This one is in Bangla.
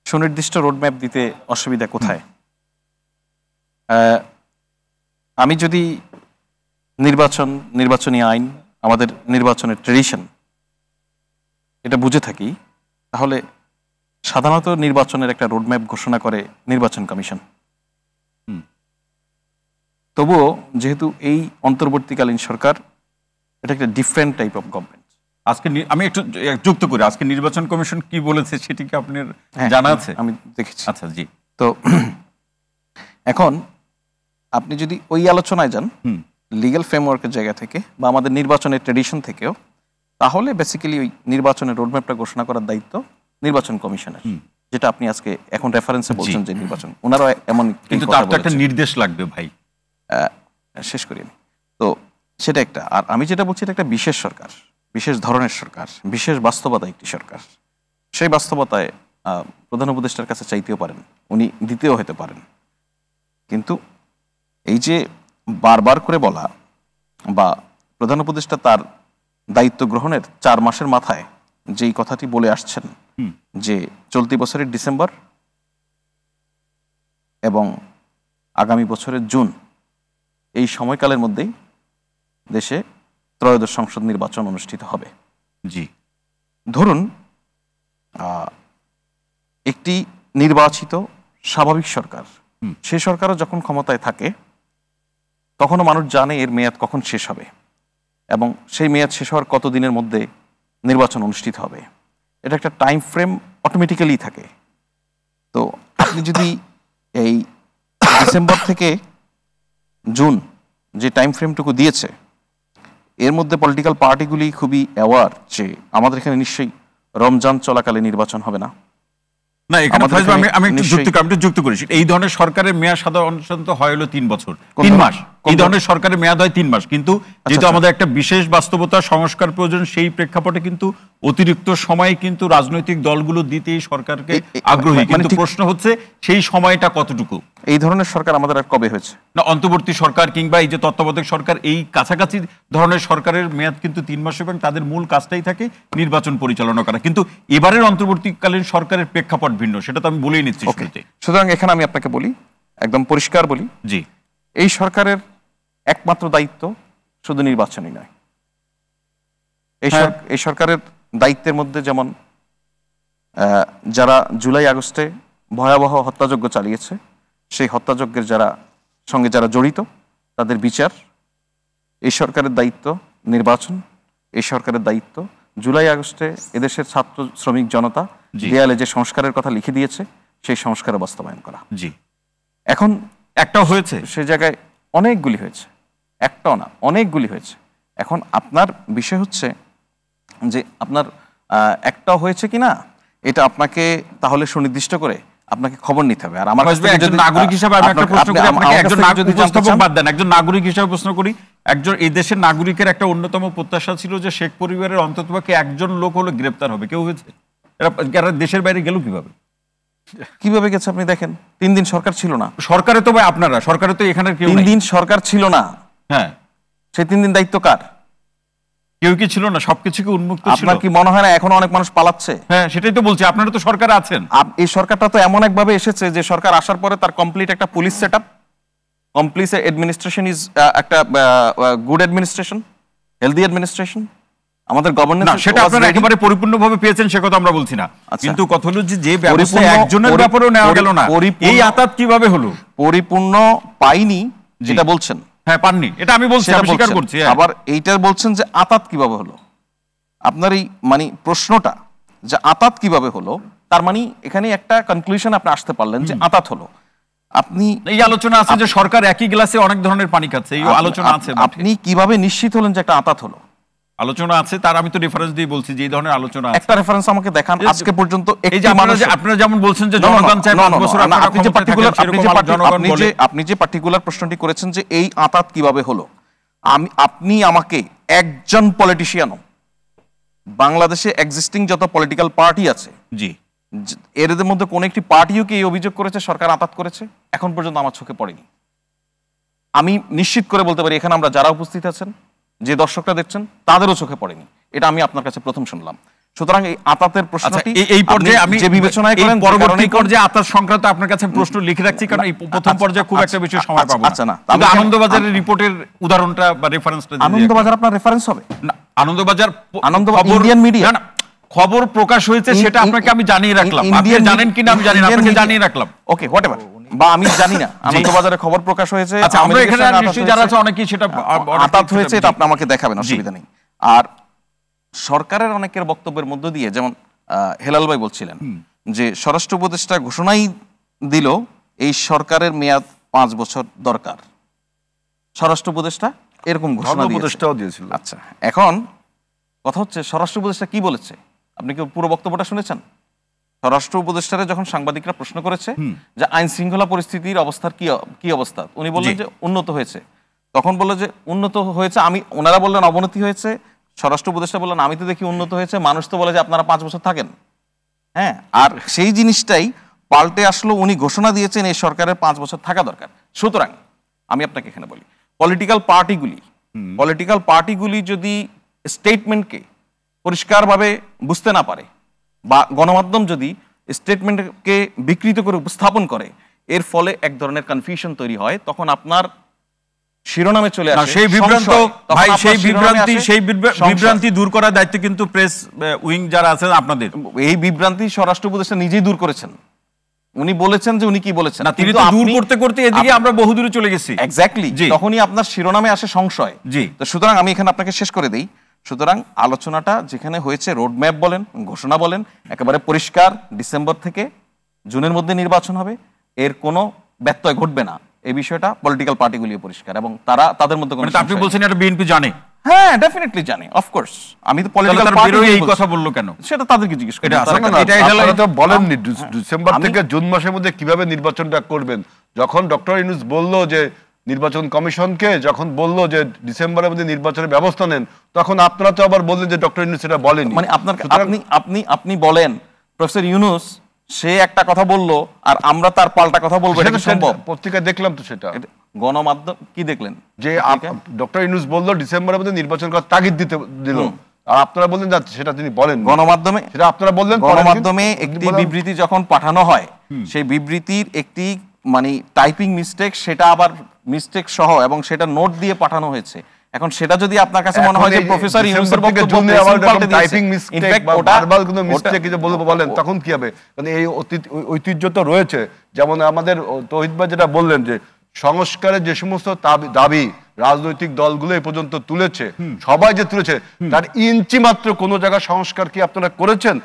সুনির্দিষ্ট রোডম্যাপ দিতে অসুবিধা কোথায়? আমি যদি নির্বাচনী আইন, আমাদের নির্বাচনের ট্রেডিশন এটা বুঝে থাকি, তাহলে সাধারণত নির্বাচনের একটা রোডম্যাপ ঘোষণা করে নির্বাচন কমিশন। তবুও যেহেতু এই অন্তর্বর্তীকালীন সরকার এটা একটা ডিফারেন্ট টাইপ অফ গভর্নমেন্ট। আজকে আমি একটু যুক্ত করি, আজকে নির্বাচন কমিশন কি বলেছে সেটি কি আপনার জানা আছে? আমি দেখেছি। আচ্ছা, জি। তো এখন আপনি যদি ওই আলোচনায় যান লিগ্যাল ফ্রেমওয়ার্কের জায়গা থেকে বা আমাদের নির্বাচনের ট্রেডিশন থেকেও, তাহলে বেসিক্যালি ওই নির্বাচনের রোডম্যাপটা ঘোষণা করার দায়িত্ব নির্বাচন কমিশনের, যেটা আপনি আজকে এখন রেফারেন্সে বলছেন যে নির্বাচন, ওনারা এমন কিন্তু তার তো একটা নির্দেশ লাগবে ভাই। শেষ করি আমি। তো সেটা একটা, আর আমি যেটা বলছি এটা একটা বিশেষ সরকার, বিশেষ ধরনের সরকার, বিশেষ বাস্তবতা একটি সরকার। সেই বাস্তবতায় প্রধান উপদেষ্টার কাছে চাইতেও পারেন, উনি দিতেও হতে পারেন। কিন্তু এই যে বারবার করে বলা বা প্রধান উপদেষ্টা তার দায়িত্ব গ্রহণের 4 মাসের মাথায় যেই কথাটি বলে আসছেন যে চলতি বছরের ডিসেম্বর এবং আগামী বছরের জুন, এই সময়কালের মধ্যেই দেশে ত্রয়োদশ সংসদ নির্বাচন অনুষ্ঠিত হবে। জি, ধরুন একটি নির্বাচিত স্বাভাবিক সরকার, সেই সরকারও যখন ক্ষমতায় থাকে তখনও মানুষ জানে এর মেয়াদ কখন শেষ হবে এবং সেই মেয়াদ শেষ হওয়ার কতদিনের মধ্যে নির্বাচন অনুষ্ঠিত হবে। এটা একটা টাইম ফ্রেম অটোমেটিক্যালি থাকে। তো আপনি যদি এই ডিসেম্বর থেকে জুন যে টাইম ফ্রেমটুকু দিয়েছে, এর মধ্যে পলিটিক্যাল পার্টিগুলি খুবই অ্যাওয়ার যে আমাদের এখানে নিশ্চয়ই রমজান চলাকালে নির্বাচন হবে না। না, এখানে আমি একটু যুক্ত করি। এই ধরনের সরকারের মেয়াদ সাধারণত হয় হলো 3 বছর, 3 মাস। এই ধরনের সরকারের মেয়াদ হয় 3 মাস, কিন্তু যেহেতু আমাদের একটা বিশেষ বাস্তবতা সংস্কার প্রয়োজন, সেই প্রেক্ষাপটে কিন্তু অতিরিক্ত সময় কিন্তু রাজনৈতিক দলগুলো দিতে এই সরকারকে আগ্রহী। কিন্তু প্রশ্ন হচ্ছে সেই সময়টা কতটুকু? এই ধরনের সরকার আমাদের আর কবে হয়েছে? না, অন্তর্বর্তী সরকার কিংবা এই যে তত্ত্বাবধায়ক সরকার, এই কাছাকাছি ধরনের সরকারের মেয়াদ কিন্তু 3 মাস এবং তাদের মূল কাজটাই থাকে নির্বাচন পরিচালনা করা। কিন্তু এবারের অন্তর্বর্তীকালীন সরকারের প্রেক্ষাপট ভিন্ন, সেটা তো আমি বলেই নিচ্ছি। সুতরাং এখানে আমি আপনাকে বলি, একদম পরিষ্কার বলি, জি, এই সরকারের একমাত্র দায়িত্ব শুধু নির্বাচনই নয়। এই সরকারের দায়িত্বের মধ্যে যেমন যারা জুলাই আগস্টে ভয়াবহ হত্যাযজ্ঞ চালিয়েছে, সেই হত্যাযজ্ঞের সঙ্গে যারা জড়িত তাদের বিচার, এই সরকারের দায়িত্ব নির্বাচন, এই সরকারের দায়িত্ব জুলাই আগস্টে এদেশের ছাত্র শ্রমিক জনতা দেয়ালে যে সংস্কারের কথা লিখে দিয়েছে সেই সংস্কারের বাস্তবায়ন করা। জি, এখন একটাও হয়েছে? সেই জায়গায় অনেকগুলি হয়েছে, একটাও না, অনেকগুলি হয়েছে। এখন আপনার বিষয় হচ্ছে যে আপনার একটাও হয়েছে কিনা এটা আপনাকে তাহলে সুনির্দিষ্ট করে আপনাকে খবর নিতে হবে। আর আমার নাগরিক হিসেবে আমি একটা প্রশ্ন করি আপনাকে, একজন নাগরিক হিসেবে প্রশ্ন করি, একজন এই দেশের নাগরিকের একটা অন্যতম প্রত্যাশা ছিল যে শেখ পরিবারের অন্ততপক্ষে একজন লোক হলো গ্রেপ্তার হবে, কেউ হয়েছে? এরা দেশের বাইরে গেল কিভাবে? কিভাবে গেছে আপনি দেখেন। 3 দিন সরকার ছিল না। সরকারে তো ভাই আপনারা, সরকারে তো এখানে 3 দিন সরকার ছিল না। হ্যাঁ, সেই 3 দিন দায়িত্ব কার? কেউ কি ছিল না? সবকিছু কি উন্মুক্ত ছিল? আপনার কি মনে হয় না এখন অনেক মানুষ পালাচ্ছে? হ্যাঁ, সেটাই তো বলছি, আপনারা তো সরকারে আছেন। এই সরকারটা তো এমন একভাবে এসেছে যে সরকার আসার পরে তার কমপ্লিট একটা police setup, complete administration is একটা গুড অ্যাডমিনিস্ট্রেশন, হেলদি অ্যাডমিনিস্ট্রেশন। আমাদের গভর্নেন্স, না সেটা আপনারা একেবারে পরিপূর্ণভাবে পেয়েছেন সে কথা আমরা বলছি না, কিন্তু কথা হলো যে ব্যবস্থা একজনের ব্যাপারেও নেওয়া গেল না, এই আতাত কিভাবে হলো? পরিপূর্ণ পাইনি যেটা বলছেন। হ্যাঁ, পাননি, এটা আমি বলছি, আমি স্বীকার করছি। আবার এইটার বলছেন যে আতাত কিভাবে হলো। আপনার এই মানে প্রশ্নটা যে আতাত কিভাবে হলো, তার মানে এখানে একটা কনক্লুশন আপনি আসতে পারলেন যে আতাত হলো। আপনি এই আলোচনা আছে যে সরকার একই গ্লাসে অনেক ধরনের পানি খাচ্ছে, এই আলোচনা আছে। আপনি কিভাবে নিশ্চিত হলেন যে একটা আতাত হলো? আলোচনা আছে, তার আমি তো রেফারেন্স দিয়ে বলছি যে এই ধরনের আলোচনা আছে। একটা রেফারেন্স আমাকে দেখান আজকে পর্যন্ত। এই যে আপনারা যেমন বলছেন যে জনগণ চায় 5 বছর, আপনি যে পার্টিকুলার প্রশ্নটি করেছেন যে এই আতাত কিভাবে হলো, আপনি আমাকে একজন পলিটিশিয়ানও, বাংলাদেশে এক্সিস্টিং যত পলিটিক্যাল পার্টি আছে, জি, এর মধ্যে কোন একটি পার্টিও কি এই অভিযোগ করেছে সরকার আতাত করেছে? এখন পর্যন্ত আমার চোখে পড়েনি। আমি নিশ্চিত করে বলতে পারি এখানে আমরা যারা উপস্থিত আছেন, যে দর্শকরা দেখছেন, তাদেরও চোখে পড়েনি। এটা আমি আপনার কাছে প্রথম শুনলাম। সুতরাং এই আতাতের প্রশ্নটি এই পর্যায়ে আমি যে বিবেচনায় করেন, পরবর্তী পর্যায়ে আতাত সংক্রান্ত আপনার কাছে প্রশ্ন লিখে রাখছি, কারণ এই প্রথম পর্যায়ে খুব একটা বেশি সময় পাবো আচ্ছা না, তবে আনন্দবাজারের রিপোর্টের উদাহরণটা বা রেফারেন্সটা আনন্দবাজার আপনার রেফারেন্স হবে না, আনন্দবাজার ইন্ডিয়ান মিডিয়া খবর প্রকাশ হয়েছে সেটা আপনাকে আমি জানিয়ে রাখলাম, আপনি জানেন কিনা আমি জানি না, আপনাকে জানিয়ে রাখলাম। ওকে, হোয়াটএভার, বা আমি জানি না আনন্দবাজারে খবর প্রকাশ হয়েছে, আচ্ছা আমরা এখানে নিশ্চয়ই যারা আছে অনেকেই সেটা আতাত হয়েছে, এটা আপনি আমাকে দেখাবেন, অসুবিধা নেই। আর সরকারের অনেকের বক্তব্যের মধ্য দিয়ে, যেমন হেলাল ভাই বলছিলেন যে স্বরাষ্ট্র উপদেষ্টা ঘোষণাই দিল এই সরকারের মেয়াদ 5 বছর দরকার, স্বরাষ্ট্র উপদেষ্টা এরকম ঘোষণা দিয়েছিল। আচ্ছা, এখন কথা হচ্ছে স্বরাষ্ট্র উপদেষ্টা কি বলেছে, আপনি কি পুরো বক্তব্যটা শুনেছেন? স্বরাষ্ট্র উপদেষ্টারে যখন সাংবাদিকরা প্রশ্ন করেছে যে আইন শৃঙ্খলা পরিস্থিতির অবস্থার কি অবস্থা, উনি বললেন যে উন্নত হয়েছে। তখন বললো যে উন্নত হয়েছে, ওনারা বললেন অবনতি হয়েছে, স্বরাষ্ট্র উপদেষ্টা বললেন আমি তো দেখি উন্নত হয়েছে, মানুষ তো বলে যে আপনারা 5 বছর থাকেন। হ্যাঁ, আর সেই জিনিসটাই পাল্টে আসলো, উনি ঘোষণা দিয়েছেন এই সরকারের 5 বছর থাকা দরকার। সুতরাং আমি আপনাকে এখানে বলি, পলিটিক্যাল পার্টিগুলি যদি স্টেটমেন্টকে পরিষ্কারভাবে বুঝতে না পারে, বা গণমাধ্যম যদি স্টেটমেন্টকে বিকৃত করে উপস্থাপন করে, এর ফলে এক ধরনের কনফিউশন তৈরি হয়, তখন আপনার শিরোনামে চলে আসে সেই বিভ্রান্তি দূর করার দায়িত্ব কিন্তু প্রেস উইং যারা আছেন আপনাদের। এই বিভ্রান্তি স্বরাষ্ট্র উপদেষ্টা নিজেই দূর করেছেন, উনি বলেছেন যে উনি কি বলেছেন, তিনি তো দূর করতে করতে এদিকে আমরা বহুদূরে চলে গেছি। এক্স্যাক্টলি, তখনই আপনার শিরোনামে আসে সংশয়। জি, তো সুতরাং আমি এখানে আপনাকে শেষ করে দেই। সুতরাং আলোচনাটা যেখানে হয়েছে, রোডম্যাপ বলেন, ঘোষণা বলেন, একেবারে পরিষ্কার, ডিসেম্বর থেকে জুনের মধ্যে নির্বাচন হবে, এর কোনো ব্যত্যয় ঘটবে না, এই বিষয়টা পলিটিক্যাল পার্টিগুলিও পরিষ্কার, এবং তাদের মধ্যে কোনো, আপনি বলছেন এটা বিএনপি জানে? হ্যাঁ, ডেফিনেটলি জানে, অফকোর্স। আমি তো পলিটিক্যাল পার্টি এই কথা বললো কেন সেটা তাদেরকে জিজ্ঞেস করি। এটা বলেননি ডিসেম্বর থেকে জুন মাসের মধ্যে কিভাবে নির্বাচনটা করবেন। যখন ডক্টর ইউনূস বলল যে নির্বাচন কমিশনকে, যখন বলল যে ডিসেম্বরের মধ্যে নির্বাচনের ব্যবস্থা নেন, তখন আপনারা তো আবার বললেন যে ডক্টর ইউনূস সেটা বলেনি। মানে আপনি বলেন প্রফেসর ইউনূস সে একটা কথা বললো আর আমরা তার পাল্টা কথা বলবো, এটা সম্ভব? পত্রিকায় দেখলাম তো, সেটা গণমাধ্যম কি দেখলেন যে ডক্টর ইউনূস বলল ডিসেম্বরের মধ্যে নির্বাচন করার তাগিদ দিল, আর আপনারা বললেন যে সেটা তিনি বলেন গণমাধ্যমে, সেটা আপনারা বললেন গণমাধ্যমে একটি বিবৃতি যখন পাঠানো হয়, সেই বিবৃতির একটি মানে টাইপিং মিস্টেক, সেটা আবার মিস্টেক সহ এবং সেটা নোট দিয়ে পাঠানো হয়েছে। এখন সেটা যদি আপনার কাছে মনে হয় যে প্রফেসর ইউনূসের বক্তব্য টাইপিং মিস্টেক বা ভার্বাল কোনো মিস্টেক কিছু বলেন, তখন কি হবে? কারণ এই ঐতিহ্য তো রয়েছে। যেমন আমাদের তৌহিদ ভাই যেটা বললেন যে সংস্কারের যে সমস্ত দাবি রাজনৈতিক দলগুলো এই পর্যন্ত তুলেছে, সবাই যে তুলেছে, তার ইঞ্চি মাত্র কোনো জায়গায় সংস্কার কি আপনারা করেছেন?